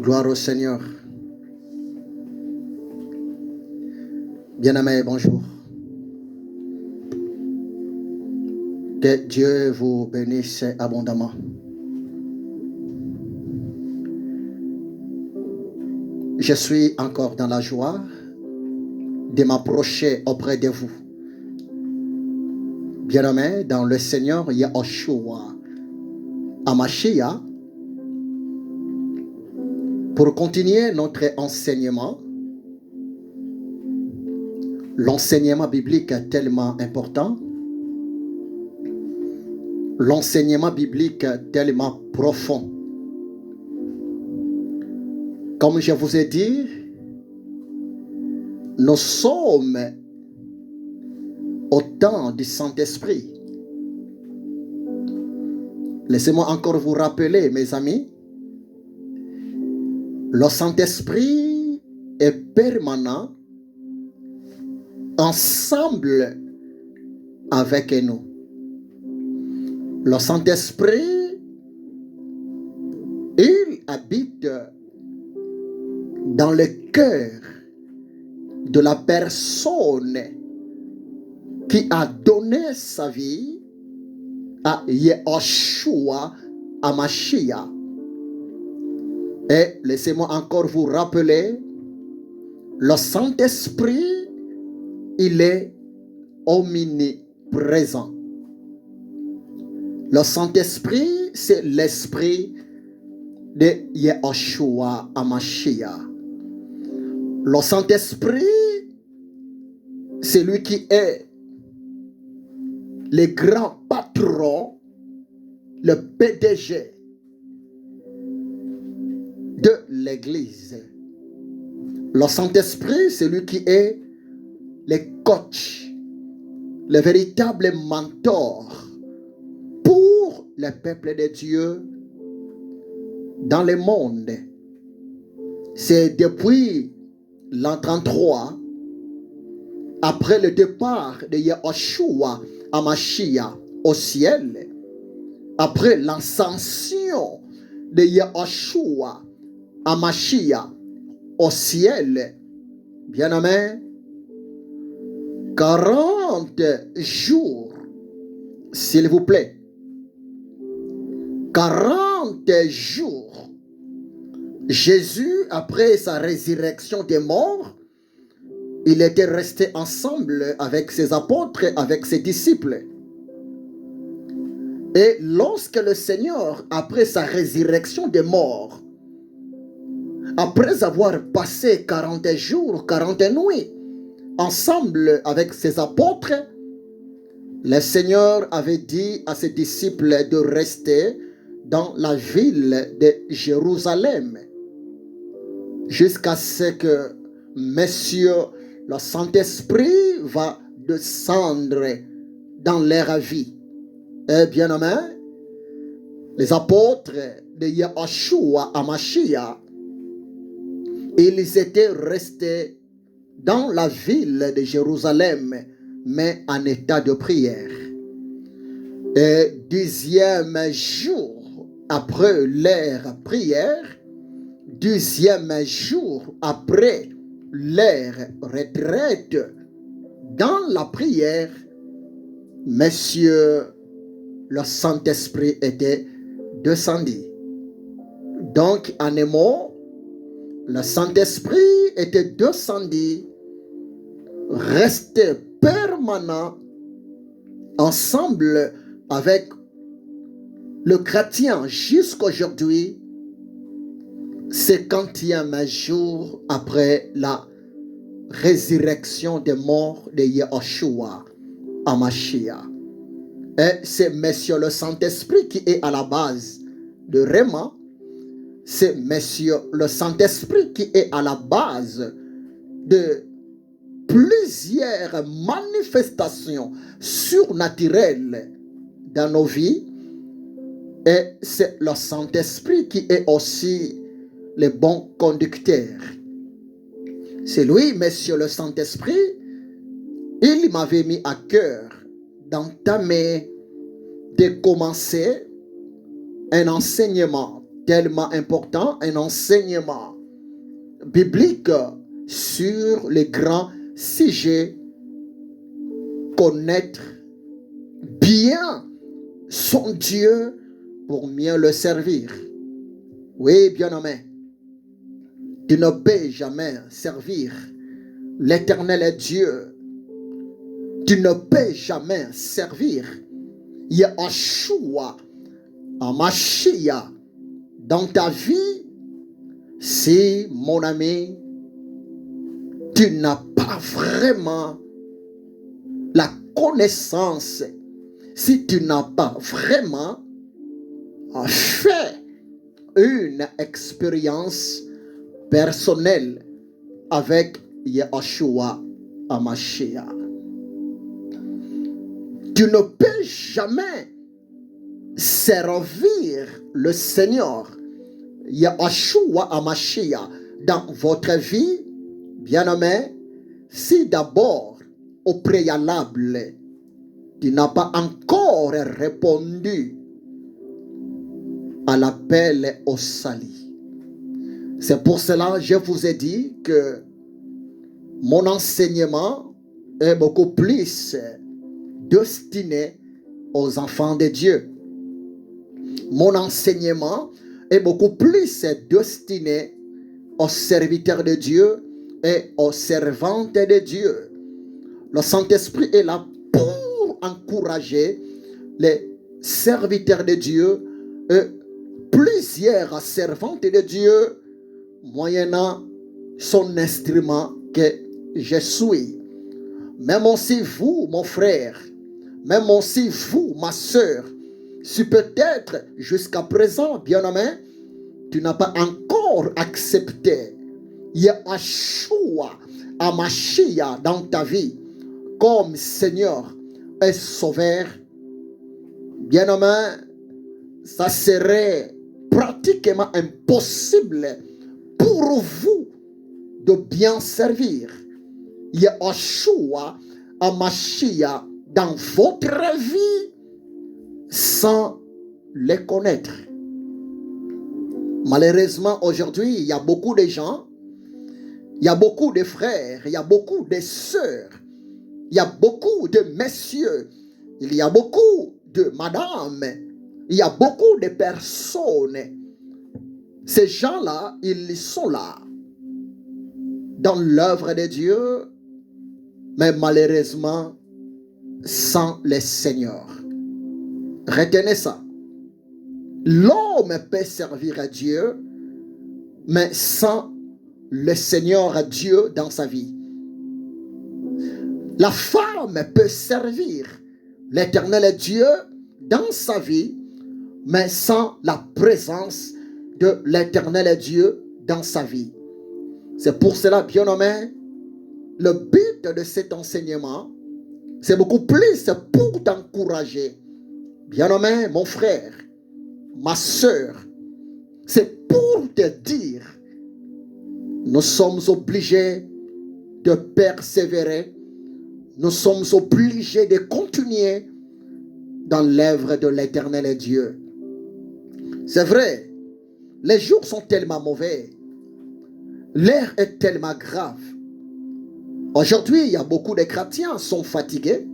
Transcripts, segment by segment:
Gloire au Seigneur. Bien-aimés, bonjour. Que Dieu vous bénisse abondamment. Je suis encore dans la joie de m'approcher auprès de vous. Bien-aimés, dans le Seigneur Yahushua Hamashiach, pour continuer notre enseignement, l'enseignement biblique est tellement important, l'enseignement biblique est tellement profond. Comme je vous ai dit, nous sommes au temps du Saint-Esprit. Laissez-moi encore vous rappeler, mes amis, le Saint-Esprit est permanent ensemble avec nous. Le Saint-Esprit, il habite dans le cœur de la personne qui a donné sa vie à Yahushua Hamashiach. Et laissez-moi encore vous rappeler, le Saint-Esprit, il est omniprésent. Le Saint-Esprit, c'est l'esprit de Yahushua Hamashiach. Le Saint-Esprit, c'est lui qui est le grand patron, le PDG de l'Église. Le Saint-Esprit, c'est lui qui est le coach, le véritable mentor pour le peuple de Dieu dans le monde. C'est depuis l'an 33, après le départ de Yahushua Hamashiach au ciel, après l'ascension de Yahushua Hamashiach au ciel, bien-aimé, 40 jours, s'il vous plaît, 40 jours, Jésus, après sa résurrection des morts, il était resté ensemble avec ses apôtres, avec ses disciples. Et lorsque le Seigneur, après sa résurrection des morts, après avoir passé 40 jours, 40 nuits, ensemble avec ses apôtres, le Seigneur avait dit à ses disciples de rester dans la ville de Jérusalem jusqu'à ce que Monsieur le Saint-Esprit va descendre dans leur vie. Et bien aimé, les apôtres de Yahushua Hamashiach, ils étaient restés dans la ville de Jérusalem, mais en état de prière. Et 10e jour après leur prière, 10e jour après leur retraite dans la prière, Monsieur le Saint-Esprit était descendu. Donc, en un mot, le Saint-Esprit était descendu, resté permanent ensemble avec le chrétien jusqu'aujourd'hui, 50e jour après la résurrection des morts de Yahushua Hamashiach. Et c'est Monsieur le Saint-Esprit qui est à la base de Réma. C'est Monsieur le Saint-Esprit qui est à la base de plusieurs manifestations surnaturelles dans nos vies. Et c'est le Saint-Esprit qui est aussi le bon conducteur. C'est lui, Monsieur le Saint-Esprit, il m'avait mis à cœur d'entamer, de commencer un enseignement tellement important, un enseignement biblique sur les grands sujets, connaître bien son Dieu pour mieux le servir. Oui, bien-aimé, tu ne peux jamais servir l'Éternel Dieu. Tu ne peux jamais servir Yeshua HaMashiach dans ta vie si, mon ami, tu n'as pas vraiment la connaissance, si tu n'as pas vraiment fait une expérience personnelle avec Yeshua HaMashiach. Tu ne peux jamais servir le Seigneur Yeshua HaMashiach dans votre vie, bien-aimé, si d'abord, au préalable, tu n'as pas encore répondu à l'appel au salut. C'est pour cela que je vous ai dit que mon enseignement est beaucoup plus destiné aux enfants de Dieu. Mon enseignement est beaucoup plus destiné aux serviteurs de Dieu et aux servantes de Dieu. Le Saint-Esprit est là pour encourager les serviteurs de Dieu et plusieurs servantes de Dieu moyennant son instrument que je suis. Même aussi vous, mon frère, même aussi vous, ma soeur, si peut-être jusqu'à présent, bien-aimé, tu n'as pas encore accepté Yeshua HaMashiach dans ta vie comme Seigneur et Sauveur, bien-aimé, ça serait pratiquement impossible pour vous de bien servir Yeshua HaMashiach dans votre vie sans les connaître. Malheureusement, aujourd'hui, il y a beaucoup de gens, il y a beaucoup de frères, il y a beaucoup de sœurs, il y a beaucoup de messieurs, il y a beaucoup de madames, il y a beaucoup de personnes. Ces gens-là, ils sont là dans l'œuvre de Dieu, mais malheureusement sans le Seigneur. Retenez ça. L'homme peut servir à Dieu, mais sans le Seigneur Dieu dans sa vie. La femme peut servir l'Éternel Dieu dans sa vie, mais sans la présence de l'Éternel Dieu dans sa vie. C'est pour cela, bien-aimé, le but de cet enseignement, c'est beaucoup plus pour t'encourager. Bien-aimé, mon frère, ma soeur, c'est pour te dire, nous sommes obligés de persévérer, nous sommes obligés de continuer dans l'œuvre de l'Éternel Dieu. C'est vrai, les jours sont tellement mauvais, l'air est tellement grave. Aujourd'hui, il y a beaucoup de chrétiens qui sont fatigués.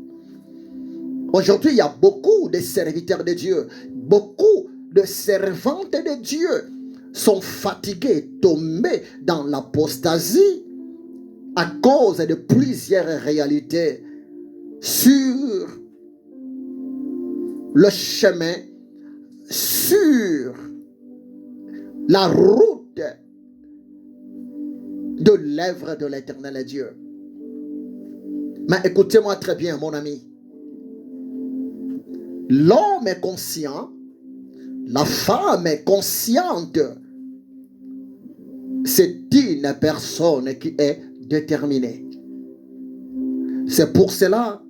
Aujourd'hui, il y a beaucoup de serviteurs de Dieu, beaucoup de servantes de Dieu sont fatigués, tombés dans l'apostasie à cause de plusieurs réalités sur le chemin, sur la route de l'œuvre de l'Éternel Dieu. Mais écoutez-moi très bien, mon ami. L'homme est conscient, la femme est consciente. C'est une personne qui est déterminée. C'est pour cela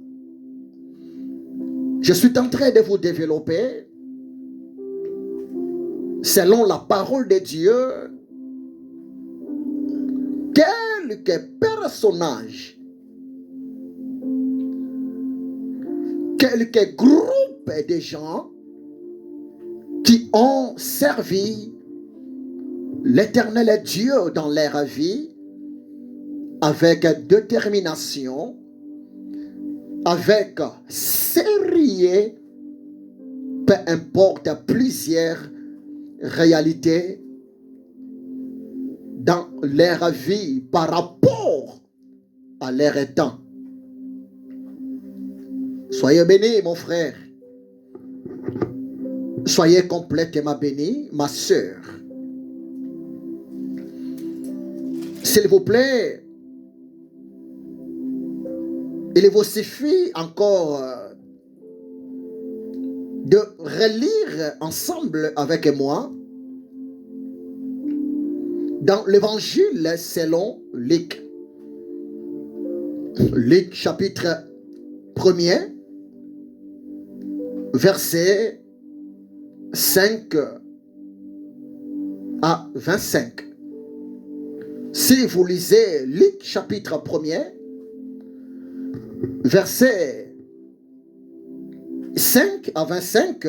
je suis en train de vous développer selon la parole de Dieu quelques personnages, quelques groupes de gens qui ont servi l'Éternel est Dieu dans leur vie, avec détermination, avec sérieux, peu importe plusieurs réalités dans leur vie par rapport à leur temps. Soyez bénis, mon frère. Soyez complètement bénis, ma sœur. S'il vous plaît, il vous suffit encore de relire ensemble avec moi dans l'évangile selon Luc. Luc chapitre 1er, verset 5 à 25. Si vous lisez Luc chapitre 1er, verset 5 à 25,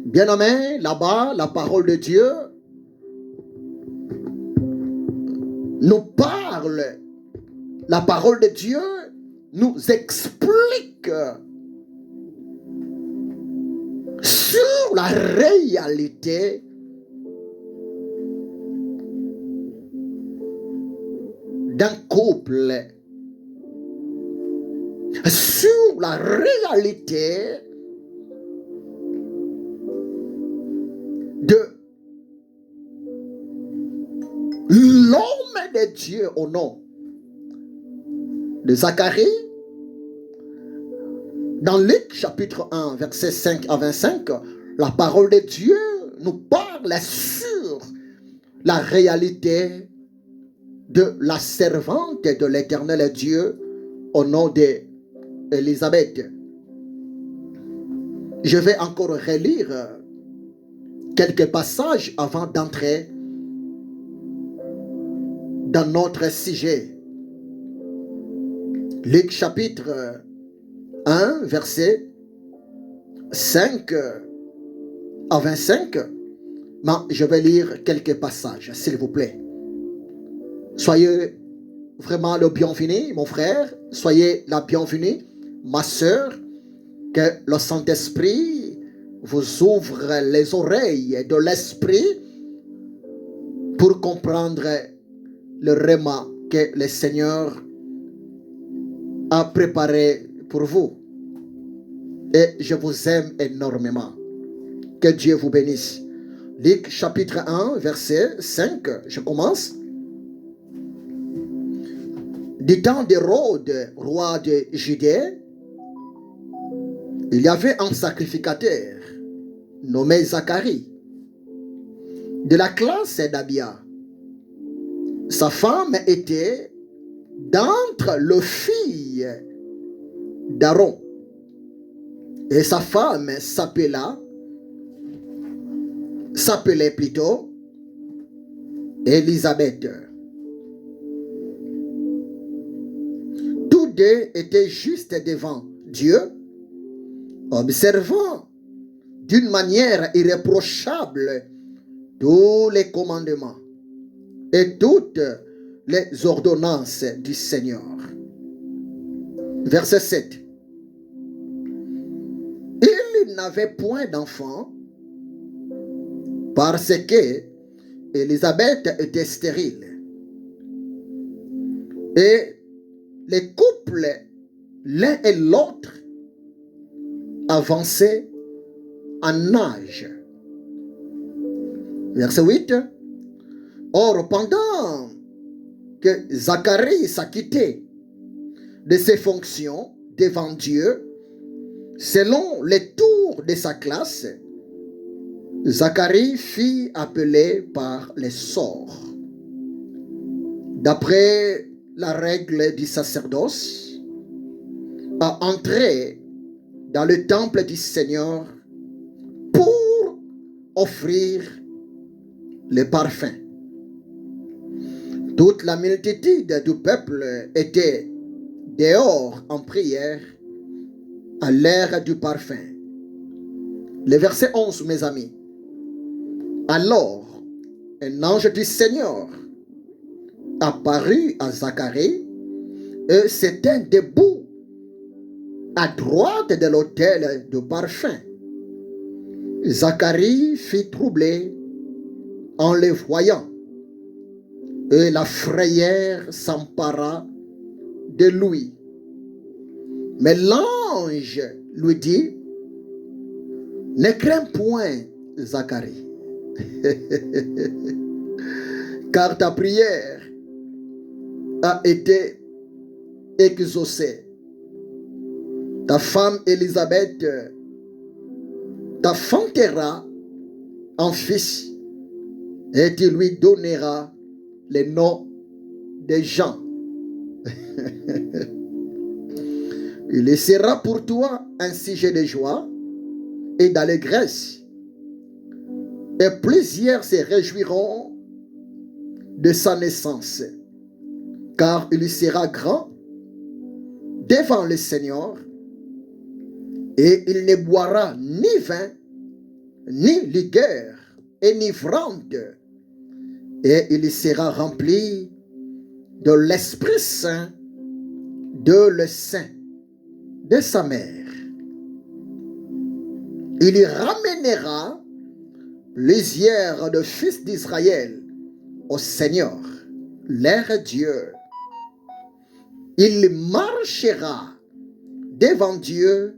bien-aimé, là-bas, la parole de Dieu nous parle, la parole de Dieu nous explique sur la réalité d'un couple, sur la réalité de l'homme de Dieu au nom de Zacharie. Dans Luc chapitre 1, verset 5 à 25, la parole de Dieu nous parle sur la réalité de la servante de l'Éternel Dieu au nom d'Élisabeth. Je vais encore relire quelques passages avant d'entrer dans notre sujet. Luc chapitre 1, verset 5 à 25. Mais je vais lire quelques passages, s'il vous plaît. Soyez vraiment le bienvenu, mon frère. Soyez la bienvenue, ma soeur. Que le Saint-Esprit vous ouvre les oreilles de l'Esprit pour comprendre le réma que le Seigneur a préparé pour vous. Et je vous aime énormément. Que Dieu vous bénisse. Luc chapitre 1, verset 5, je commence. Du temps d'Hérode, roi de Judée, il y avait un sacrificateur nommé Zacharie, de la classe d'Abia. Sa femme était d'entre les filles d'Aaron. Et sa femme s'appelait plutôt Élisabeth. Tous deux étaient juste devant Dieu, observant d'une manière irréprochable tous les commandements et toutes les ordonnances du Seigneur. Verset 7. Il n'avait point d'enfant parce que Élisabeth était stérile. Et les couples, l'un et l'autre, avançaient en âge. Verset 8. Or, pendant que Zacharie s'acquittait de ses fonctions devant Dieu, selon les tours de sa classe, Zacharie fut appelé par les sorts. D'après la règle du sacerdoce, à entrer dans le temple du Seigneur pour offrir le parfum. Toute la multitude du peuple était dehors en prière à l'heure du parfum. Le verset 11, mes amis. Alors, un ange du Seigneur apparut à Zacharie et s'était debout à droite de l'autel de parfum. Zacharie fut troublé en le voyant, et la frayeur s'empara de lui. Mais l'ange lui dit, ne crains point, Zacharie, car ta prière a été exaucée. Ta femme Élisabeth t'enfantera un fils et tu lui donneras le nom de Jean. Il sera pour toi un sujet de joie et d'allégresse, et plusieurs se réjouiront de sa naissance, car il sera grand devant le Seigneur, et il ne boira ni vin, ni liqueur enivrante, et il sera rempli de l'Esprit Saint, de le sein de sa mère. Il y ramènera plusieurs de fils d'Israël au Seigneur, leur Dieu. Il marchera devant Dieu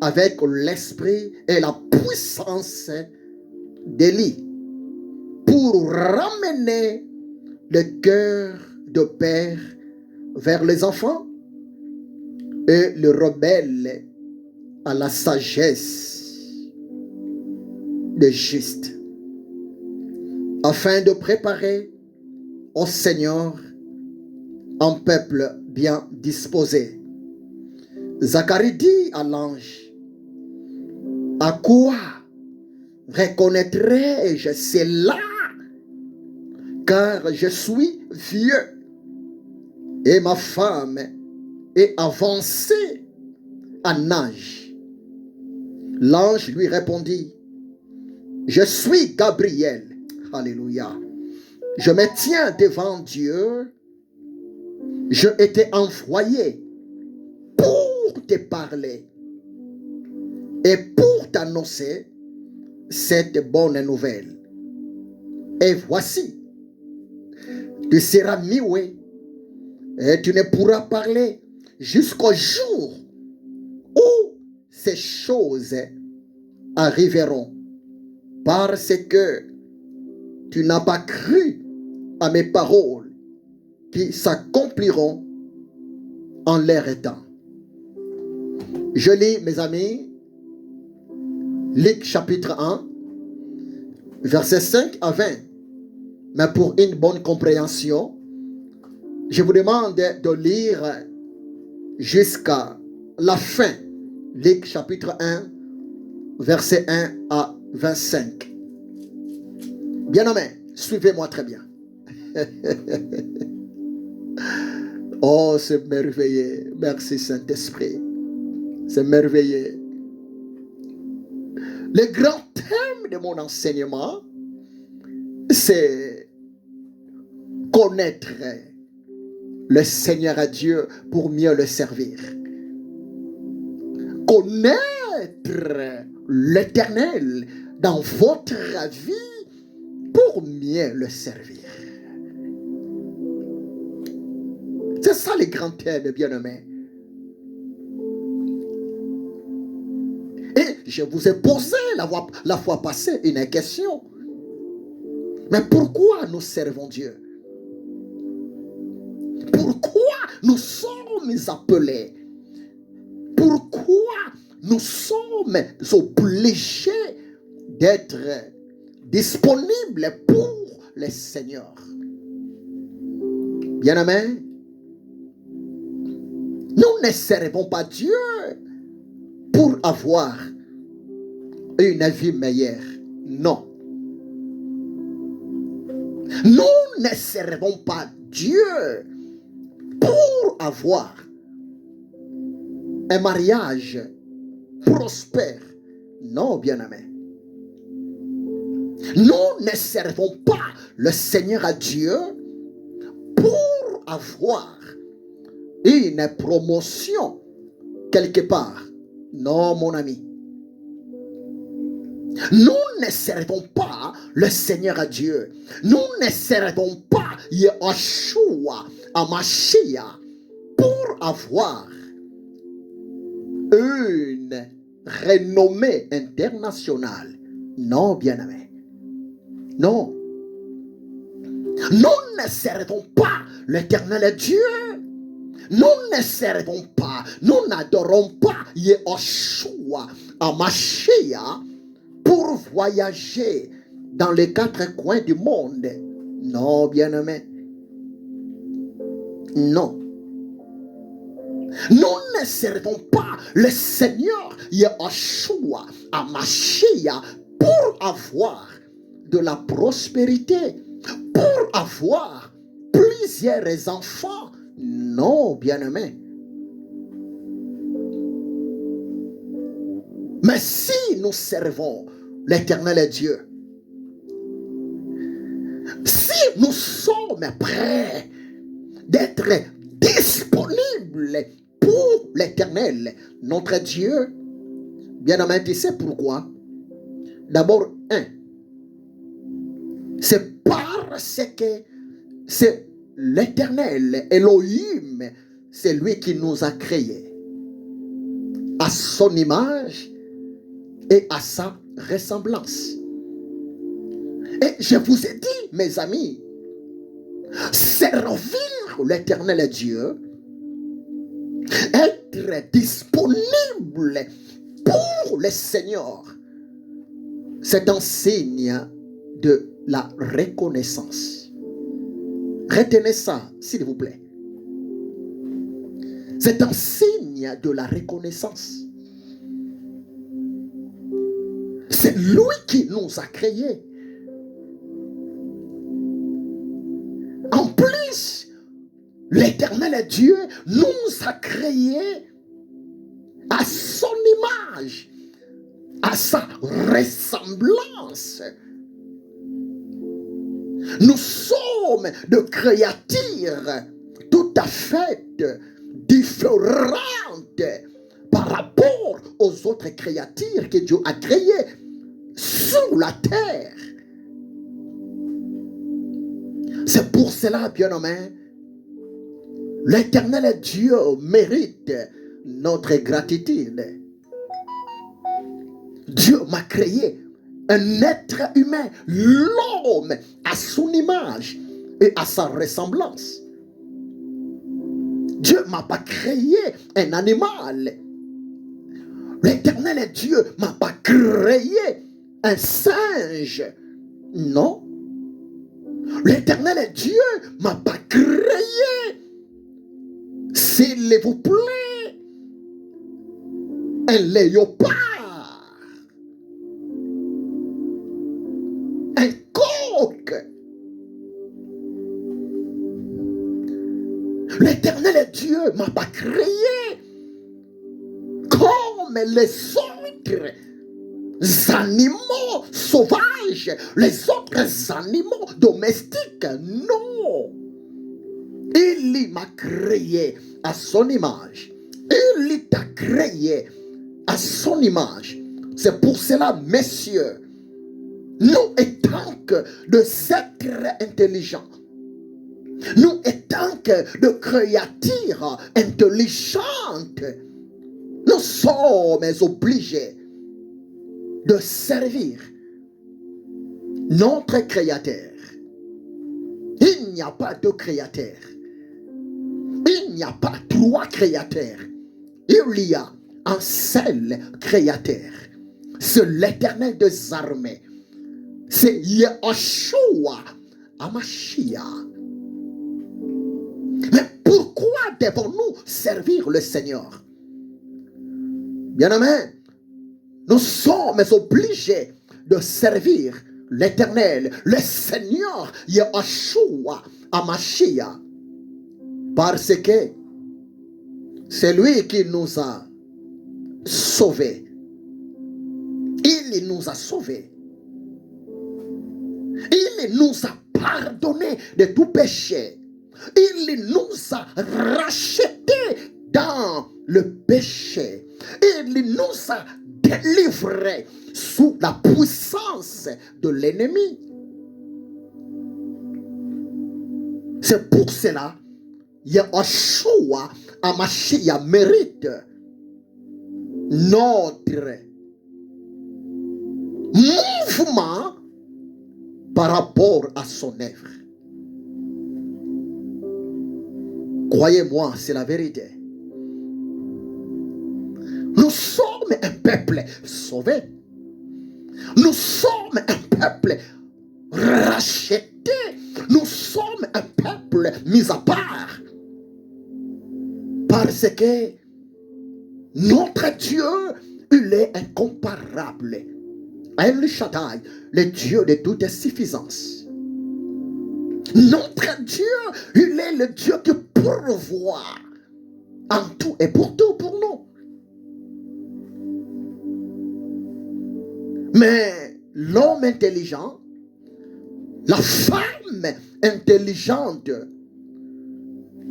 avec l'esprit et la puissance d'Élie pour ramener le cœur de père vers les enfants et le rebelle à la sagesse des justes, afin de préparer au Seigneur un peuple bien disposé. Zacharie dit à l'ange, à quoi reconnaîtrai-je cela, car je suis vieux et ma femme est avancée en âge. L'ange lui répondit, je suis Gabriel, alléluia, je me tiens devant Dieu, je été envoyé pour te parler et pour t'annoncer cette bonne nouvelle. Et voici, tu seras muet et tu ne pourras parler jusqu'au jour où ces choses arriveront, parce que tu n'as pas cru à mes paroles qui s'accompliront en leur temps. Je lis, mes amis, Luc chapitre 1, versets 5 à 20. Mais pour une bonne compréhension, je vous demande de lire jusqu'à la fin. Luc chapitre 1, verset 1 à 25. Bien-aimés, suivez-moi très bien. Oh, c'est merveilleux. Merci Saint-Esprit. C'est merveilleux. Le grand thème de mon enseignement, c'est connaître le Seigneur à Dieu pour mieux le servir. Connaître l'Éternel dans votre vie pour mieux le servir. C'est ça le grand thème, bien-aimés. Et je vous ai posé la fois passée une question. Mais pourquoi nous servons Dieu? Pourquoi nous sommes appelés? Pourquoi nous sommes obligés d'être disponibles pour le Seigneur? Bien-aimés, nous ne servons pas Dieu pour avoir une vie meilleure. Non. Nous ne servons pas Dieu pour avoir un mariage prospère. Non, bien-aimé. Nous ne servons pas le Seigneur à Dieu pour avoir une promotion quelque part. Non, mon ami. Nous ne servons pas le Seigneur à Dieu. Nous ne servons pas Yeshua Hamashiach pour avoir une renommée internationale. Non, bien-aimé. Non. Nous ne servons pas l'Éternel Dieu. Nous ne servons pas, nous n'adorons pas Yeshua Hamashiach pour voyager dans les quatre coins du monde. Non, bien-aimé. Non. Nous ne servons pas le Seigneur Yeshua Hamashiach pour avoir de la prospérité, pour avoir plusieurs enfants. Non, bien-aimé. Mais si nous servons l'Éternel Dieu, si nous sommes prêts d'être disponibles pour l'Éternel, notre Dieu, bien-aimé, tu sais pourquoi? D'abord, c'est parce que c'est l'Éternel, Elohim, c'est lui qui nous a créés à son image et à sa ressemblance. Et je vous ai dit, mes amis, servir l'Éternel Dieu, être disponible pour le Seigneur, c'est un signe de la reconnaissance. Retenez ça, s'il vous plaît. C'est un signe de la reconnaissance. C'est lui qui nous a créés. En plus, l'Éternel Dieu nous a créés à son image, à sa ressemblance. Nous sommes de créatures tout à fait différentes par rapport aux autres créatures que Dieu a créées sur la terre. C'est pour cela, bien-aimé, l'Éternel Dieu mérite notre gratitude. Dieu m'a créé un être humain, l'homme, à son image et à sa ressemblance. Dieu ne m'a pas créé un animal. L'Éternel Dieu ne m'a pas créé un singe. Non. L'Éternel Dieu ne m'a pas créé, s'il vous plaît, un léopard. Un coq. L'Éternel Dieu ne m'a pas créé comme les autres animaux sauvages, les autres animaux domestiques. Non. Il m'a créé à son image. Il t'a créé à son image. C'est pour cela, messieurs, nous étant que des êtres intelligents, nous étant que de créatures intelligentes, nous sommes obligés de servir notre Créateur. Il n'y a pas deux créateurs. Il n'y a pas trois créateurs. Il y a un seul Créateur. C'est l'Éternel des armées. C'est Yeshua Hamashiach. Mais pourquoi devons-nous servir le Seigneur? Bien-aimés, nous sommes obligés de servir l'Éternel, le Seigneur Yeshua Hamashiach, parce que c'est lui qui nous a sauvés. Il nous a sauvés. Il nous a pardonné de tout péché. Il nous a rachetés dans le péché. Il nous a délivrés sous la puissance de l'ennemi. C'est pour cela Yeshua HaMashiach mérite notre mouvement par rapport à son œuvre. Croyez-moi, c'est la vérité. Nous sommes un peuple sauvé. Nous sommes un peuple racheté. Nous sommes un peuple mis à part. Parce que notre Dieu, il est incomparable. El Shaddai, le Dieu de toute suffisance. Notre Dieu, il est le Dieu qui pourvoit en tout et pour tout pour nous. Mais l'homme intelligent, la femme intelligente,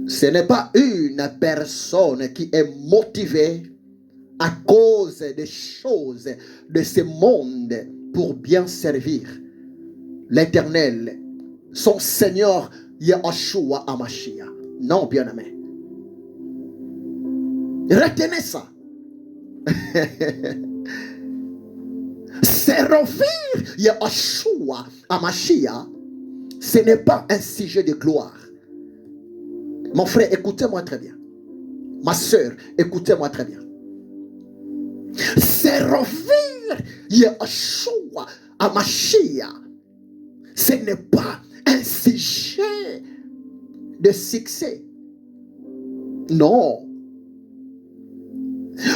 ce n'est pas une personne qui est motivée à cause des choses de ce monde pour bien servir l'Éternel, son Seigneur Yeshua HaMashiach. Non, bien-aimé. Retenez ça. Servir Yeshua HaMashiach, ce n'est pas un sujet de gloire. Mon frère, écoutez-moi très bien. Ma soeur, écoutez-moi très bien. Servir Yeshua HaMashiach, ce n'est pas un sujet de succès. Non.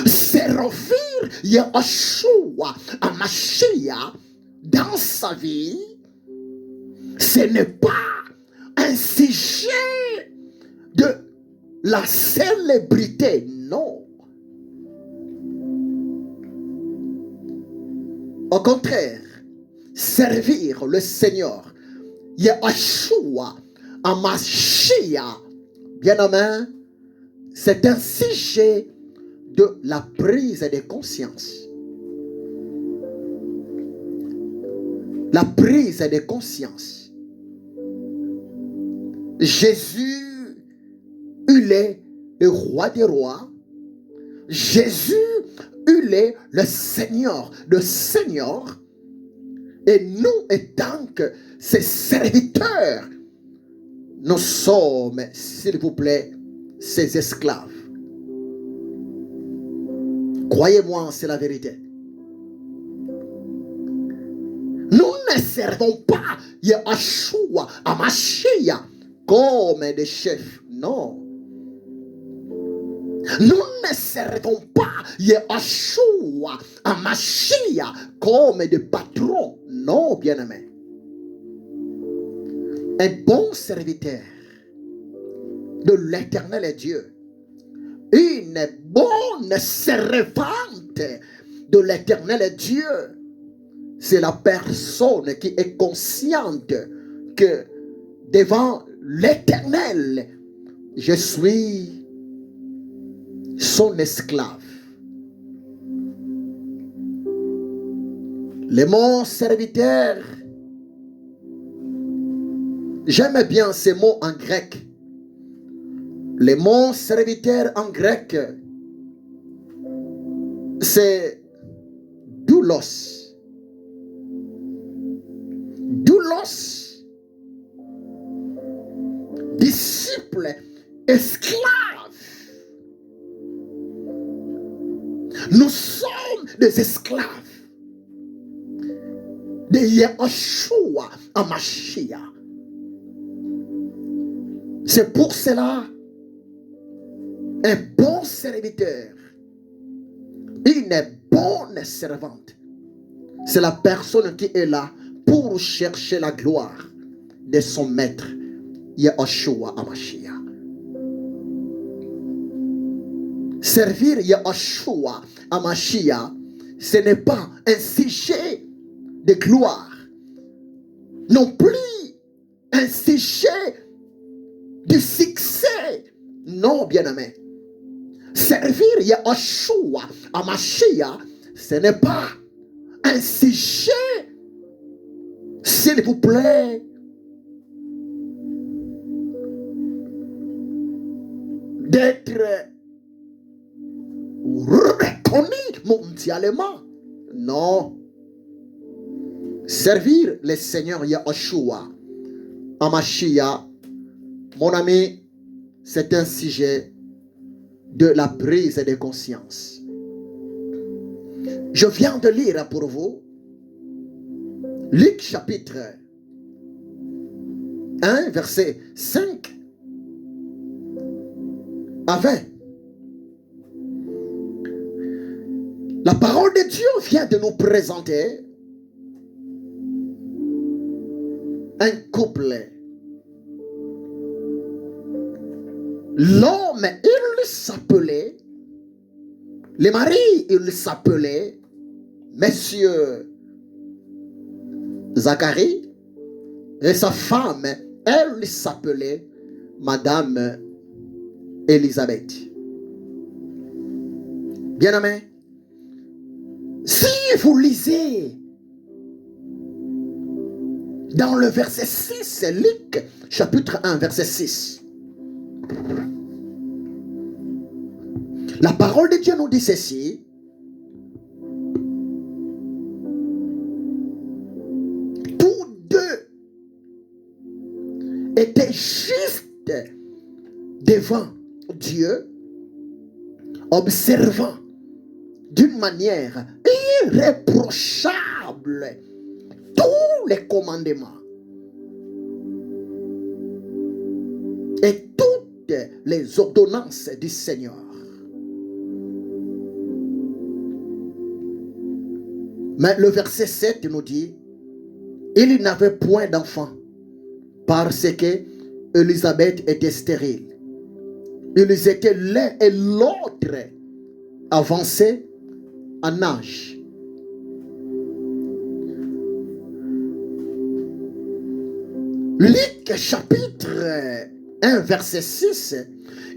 Servir Yeshua HaMashiach dans sa vie, ce n'est pas un sujet de la célébrité. Non. Au contraire, servir le Seigneur Yeshua HaMashiach, bien-aimé, c'est un sujet de la prise de conscience. La prise de conscience. Jésus, il est le roi des rois. Jésus, il est le Seigneur de seigneurs. Et nous, étant que ses serviteurs, nous sommes, s'il vous plaît, ses esclaves. Croyez-moi, c'est la vérité. Nous ne servons pas Yeshua HaMashiach comme des chefs. Non. Nous ne servons pas Yeshua HaMashiach comme des patrons. Non, bien-aimé. Un bon serviteur de l'Éternel Dieu, une bonne servante de l'Éternel Dieu, c'est la personne qui est consciente que devant l'Éternel, je suis son esclave. Le mot serviteur, j'aime bien ces mots en grec. Le mot serviteur en grec, c'est doulos. Doulos, disciple, esclave. Nous sommes des esclaves de Yeshua HaMashiach. C'est pour cela un bon serviteur, une bonne servante, c'est la personne qui est là pour chercher la gloire de son maître, Yeshua HaMashiach. Servir Yeshua HaMashiach, ce n'est pas un sujet de gloire. non plus un sujet de succès. Non, bien-aimé. Servir Yahushua Hamashiach, ce n'est pas un sujet, s'il vous plaît, d'être reconnu mondialement. Non. Servir le Seigneur Yahushua Hamashiach, mon ami, c'est un sujet de la prise de conscience. Je viens de lire pour vous Luc chapitre 1, verset 5 à 20. La parole de Dieu vient de nous présenter un couple. L'homme, il s'appelait, le mari, il s'appelait Monsieur Zacharie, et sa femme, elle s'appelait Madame Élisabeth. Bien-aimé, si vous lisez dans le verset 6, Luc chapitre 1, verset 6, la parole de Dieu nous dit ceci. Tous deux étaient justes devant Dieu, observant d'une manière irréprochable tous les commandements et toutes les ordonnances du Seigneur. Mais le verset 7 nous dit, il n'avait point d'enfant parce que Élisabeth était stérile. Ils étaient l'un et l'autre avancés en âge. Luc chapitre 1 verset 6,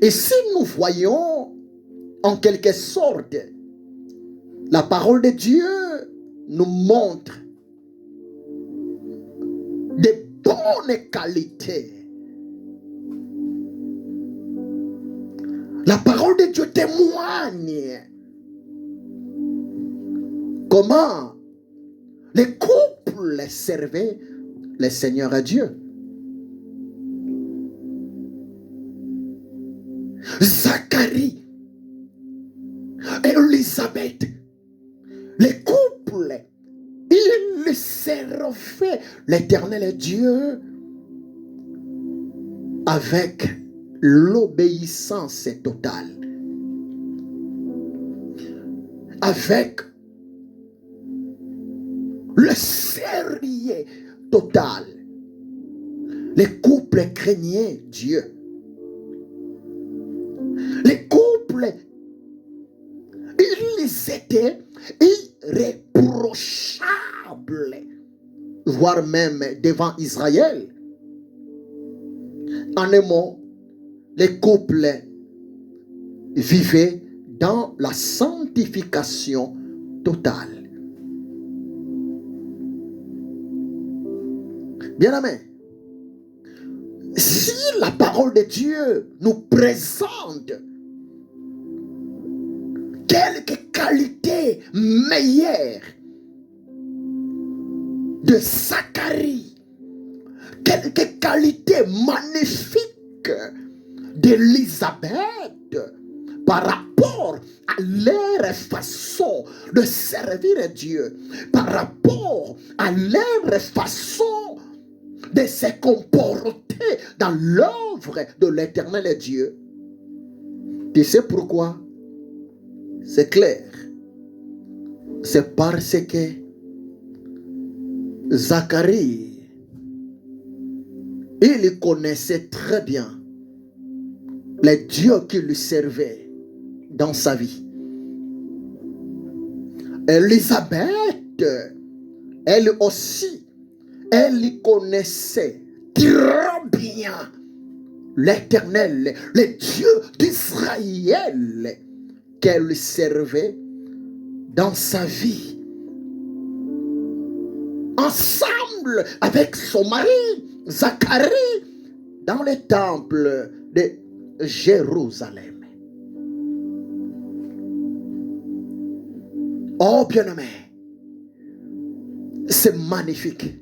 et si nous voyons en quelque sorte la parole de Dieu nous montre de bonnes qualités. La parole de Dieu témoigne comment les couples servaient le Seigneur à Dieu. Zacharie et Élisabeth, les couples, ils servaient l'Éternel Dieu avec l'obéissance totale, avec le sérieux total. Les couples craignaient Dieu. Les couples, ils étaient irréprochables, voire même devant Israël. En un mot, les couples vivaient dans la sanctification totale. Bien-aimé, si la parole de Dieu nous présente quelques qualités meilleures de Zacharie, quelques qualités magnifiques d'Élisabeth par rapport à leur façon de servir Dieu, par rapport à leur façon de se comporter dans l'œuvre de l'Éternel Dieu. Tu sais pourquoi? C'est clair. C'est parce que Zacharie, il connaissait très bien les dieux qui lui servaient dans sa vie. Élisabeth, elle aussi, Elle connaissait très bien l'Éternel, le Dieu d'Israël qu'elle servait dans sa vie. Ensemble avec son mari, Zacharie, dans le temple de Jérusalem. Oh bien-aimé, c'est magnifique.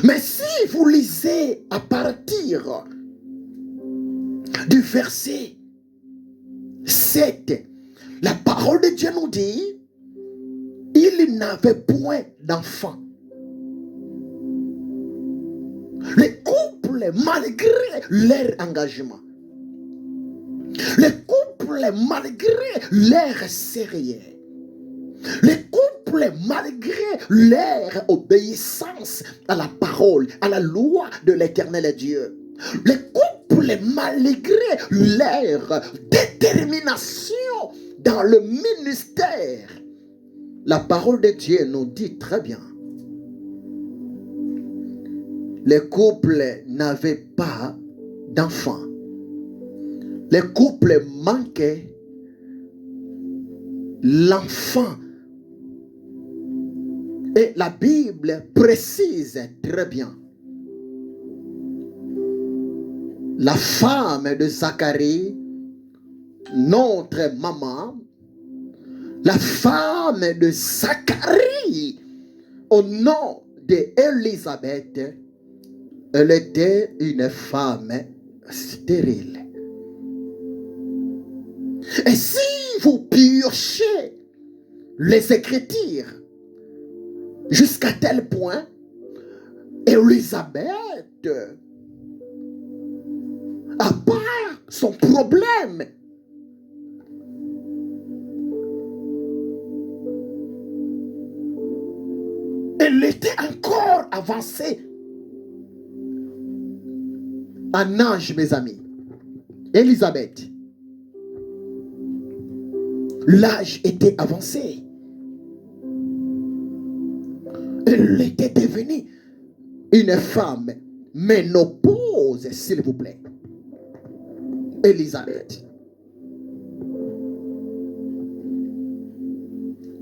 Mais si vous lisez à partir du verset 7, la parole de Dieu nous dit, il n'avait point d'enfant. Les couples, malgré leur engagement, les couples, malgré leur sérieux, les couples, malgré leur obéissance à la parole, à la loi de l'Éternel Dieu, les couples, malgré leur détermination dans le ministère, la parole de Dieu nous dit très bien, les couples n'avaient pas d'enfants. Les couples manquaient l'enfant. Et la Bible précise très bien. La femme de Zacharie, notre maman, la femme de Zacharie, au nom d'Élisabeth, elle était une femme stérile. Et si vous piochez les Écritures jusqu'à tel point, Élisabeth, à part son problème, elle était encore avancée en âge, mes amis. Élisabeth, l'âge était avancé. Elle était devenue une femme ménopause, s'il vous plaît. Élisabeth.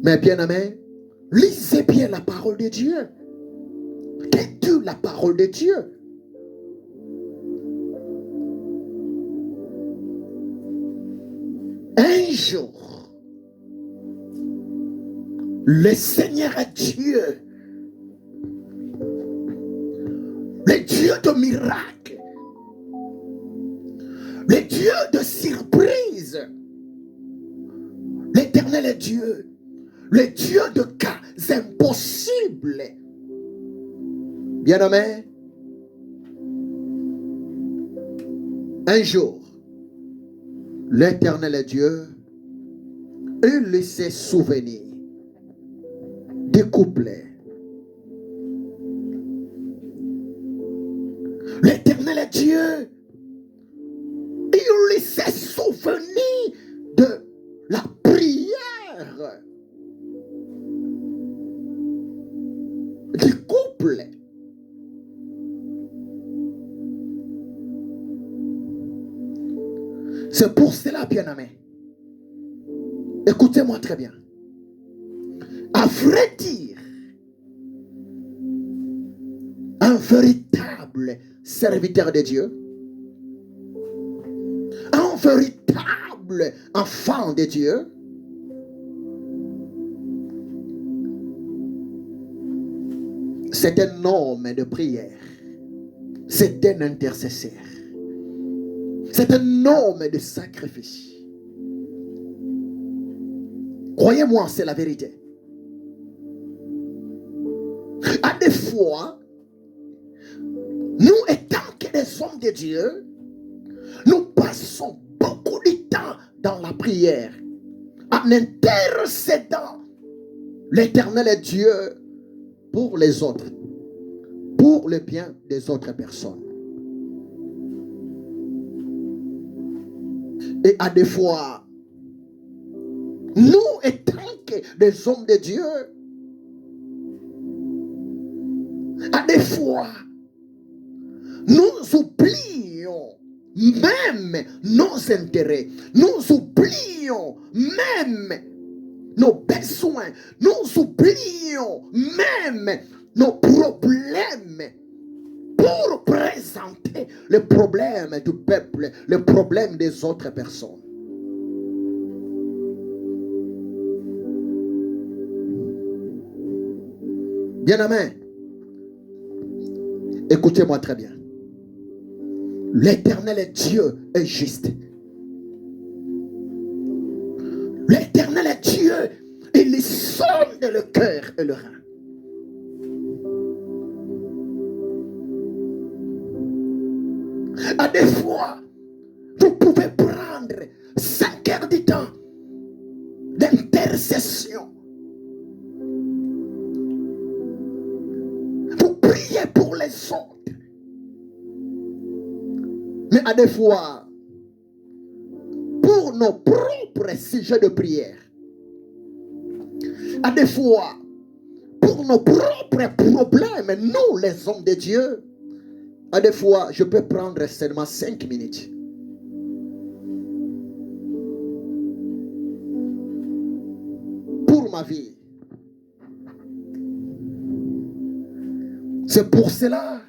Mais bien aimé, lisez bien la parole de Dieu. Qu'est-ce la parole de Dieu? Un jour, le Seigneur Dieu, le Dieu de miracles, le Dieu de surprise, l'Éternel Dieu, le Dieu de cas impossibles. Bien-aimé, un jour, l'Éternel Dieu, il s'est souvenu des couples. L'Éternel Dieu, il s'est souvenu de la prière du couple. C'est pour cela, bien-aimé, écoutez-moi très bien. À vrai dire, un véritable serviteur de Dieu, un véritable enfant de Dieu, c'est un homme de prière, c'est un intercesseur, c'est un homme de sacrifice. Croyez-moi, c'est la vérité. À des fois, nous étant que des hommes de Dieu, nous passons beaucoup de temps dans la prière, en intercédant l'Éternel Dieu pour les autres, pour le bien des autres personnes. Et à des fois, nous étant que des hommes de Dieu, À des fois, nous oublions même nos intérêts, nous oublions même nos besoins, nous oublions même nos problèmes pour présenter le problème du peuple, le problème des autres personnes. Bien-aimés, écoutez-moi très bien. L'Éternel Dieu est juste. L'Éternel Dieu, il sonde le cœur et le rein. À des fois, vous pouvez prendre 5 heures du temps d'intercession. Vous priez pour les autres. Mais à des fois, pour nos propres sujets de prière, à des fois, pour nos propres problèmes, nous les hommes de Dieu, à des fois, je peux prendre seulement 5 minutes. Pour ma vie. C'est pour cela,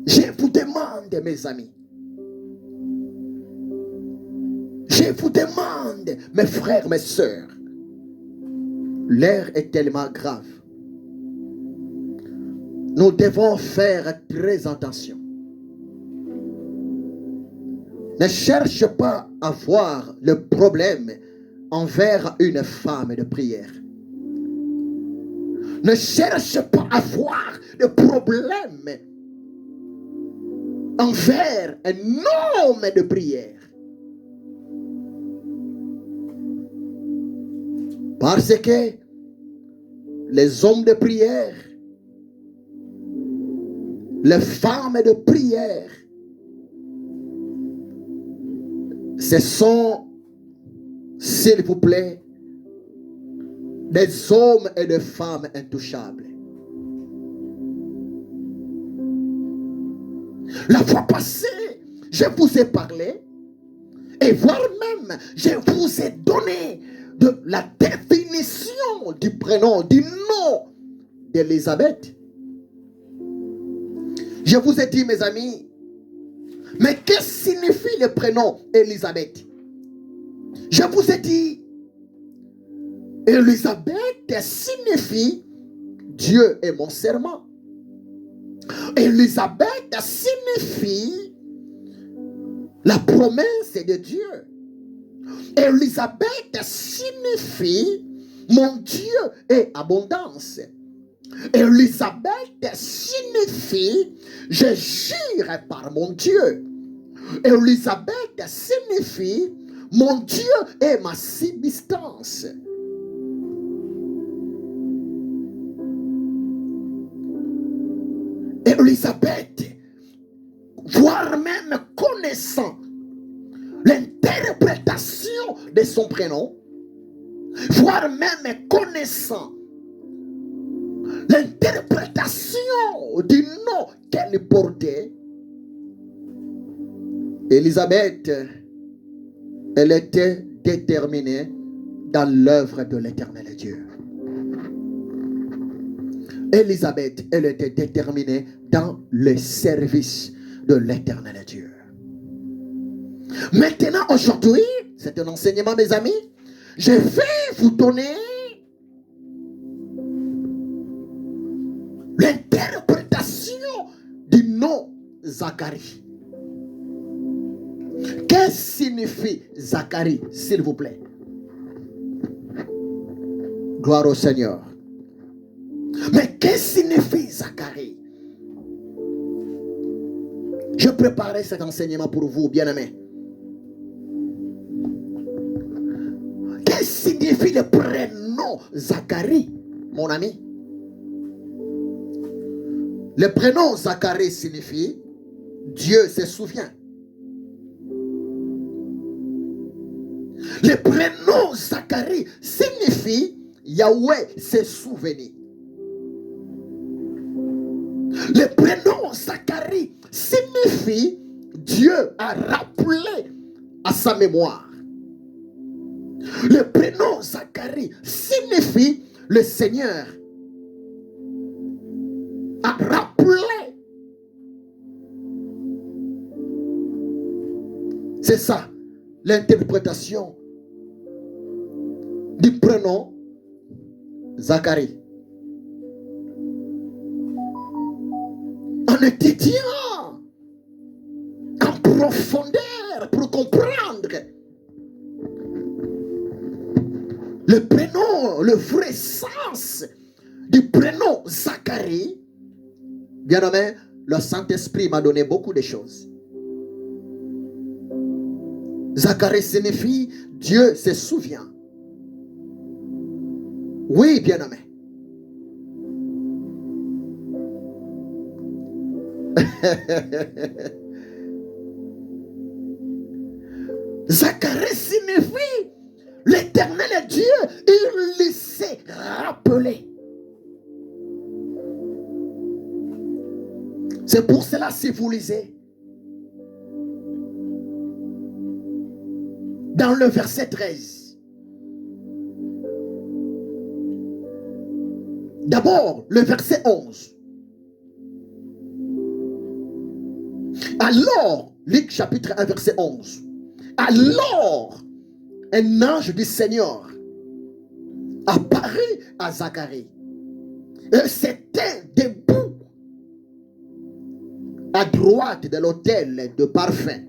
je vous demande, mes amis, je vous demande, mes frères, mes sœurs, l'heure est tellement grave. Nous devons faire très attention. Ne cherche pas à voir le problème envers une femme de prière. Ne cherche pas à voir le problème envers un homme de prière. Parce que les hommes de prière, les femmes de prière, ce sont, s'il vous plaît, des hommes et des femmes intouchables. La fois passée, je vous ai parlé, et voire même, je vous ai donné de la définition du prénom, du nom d'Élisabeth. Je vous ai dit, mes amis, mais que signifie le prénom Élisabeth? Je vous ai dit, Élisabeth signifie Dieu est mon serment. Élisabeth signifie la promesse de Dieu. Élisabeth signifie mon Dieu est abondance. Élisabeth signifie je jure par mon Dieu. Élisabeth signifie mon Dieu est ma subsistance. Élisabeth, voire même connaissant l'interprétation de son prénom, voire même connaissant l'interprétation du nom qu'elle portait, Élisabeth, elle était déterminée dans l'œuvre de l'Éternel Dieu. Élisabeth, elle était déterminée dans le service de l'Éternel Dieu. Maintenant, aujourd'hui, c'est un enseignement, mes amis. Je vais vous donner l'interprétation du nom Zacharie. Qu'est-ce que signifie Zacharie, s'il vous plaît? Gloire au Seigneur. Mais qu'est-ce que signifie Zacharie? Je préparais cet enseignement pour vous, bien-aimés. Qu'est-ce que signifie le prénom Zacharie, mon ami? Le prénom Zacharie signifie Dieu se souvient. Le prénom Zacharie signifie Yahweh se souvient. Le prénom Zacharie signifie Dieu a rappelé à sa mémoire. Le prénom Zacharie signifie le Seigneur a rappelé. C'est ça l'interprétation du prénom Zacharie. En étudiant en profondeur pour comprendre le prénom, le vrai sens du prénom Zacharie, bien aimé, le Saint-Esprit m'a donné beaucoup de choses. Zacharie signifie Dieu se souvient. Oui, bien aimé. Zacharie signifie l'Éternel est Dieu, il le sait rappeler. C'est pour cela, si vous lisez dans le verset 13, d'abord le verset 11. Alors, Luc chapitre 1 verset 11. Alors, un ange du Seigneur apparut à Zacharie. Et c'était debout à droite de l'autel de parfum.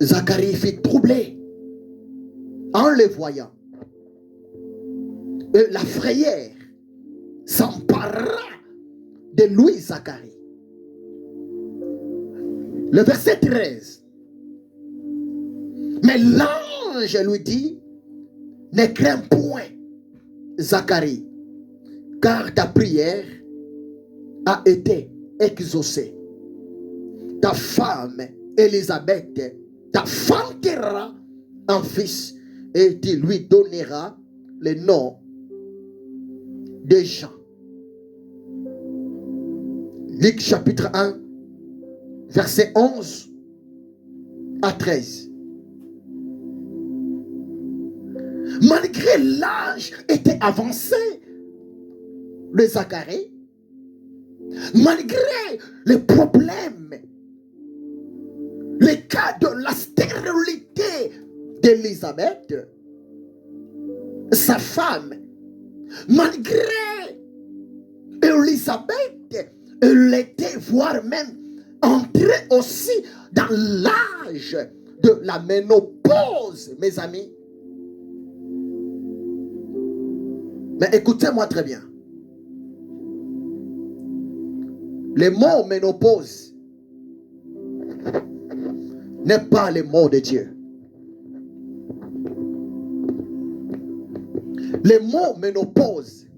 Zacharie fut troublé en le voyant. Et la frayeur s'empara de lui, Zacharie. Le verset 13. Mais l'ange lui dit, ne crains point, Zacharie, car ta prière a été exaucée. Ta femme, Élisabeth, t'enfantera un fils et tu lui donneras le nom de Jean. Luc chapitre 1, verset 11 à 13. Malgré l'âge était avancé de Zacharie, malgré les problèmes, le cas de la stérilité d'Élisabeth, sa femme, malgré Élisabeth, elle était, voire même entrée aussi dans l'âge de la ménopause, mes amis. Mais écoutez-moi très bien. Le mot ménopause n'est pas le mot de Dieu. Le mot ménopause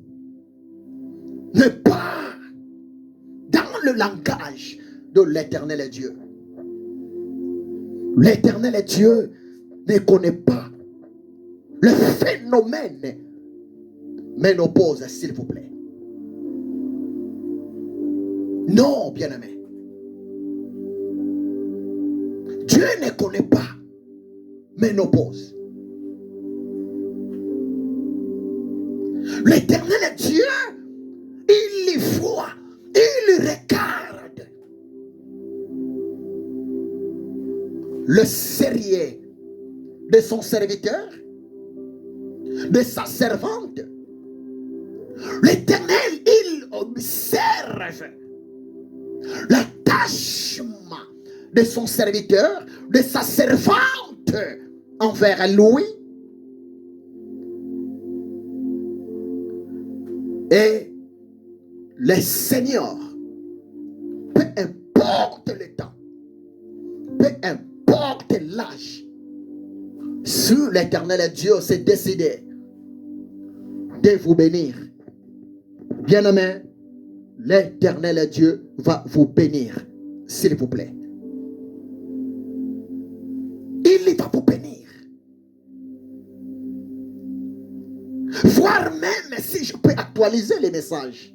n'est pas dans le langage de l'Éternel Dieu. L'Éternel Dieu ne connaît pas le phénomène ménopause, s'il vous plaît. Non, bien-aimé. Dieu ne connaît pas ménopause. L'Éternel Dieu, il y voit, il regarde le sérieux de son serviteur, de sa servante. L'Éternel, il observe l'attachement de son serviteur, de sa servante envers lui. Et le Seigneur, peu importe le temps, peu importe l'âge, si l'Éternel Dieu s'est décidé de vous bénir, bien-aimé, l'Éternel Dieu va vous bénir, s'il vous plaît. Il va vous bénir. Voire même, si je peux actualiser les messages,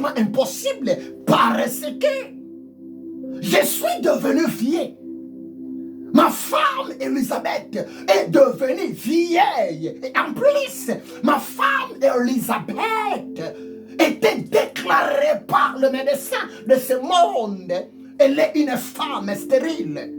pratiquement impossible parce que je suis devenu vieux. Ma femme Elisabeth est devenue vieille. Et en plus, ma femme Elisabeth était déclarée par le médecin de ce monde. Elle est une femme stérile.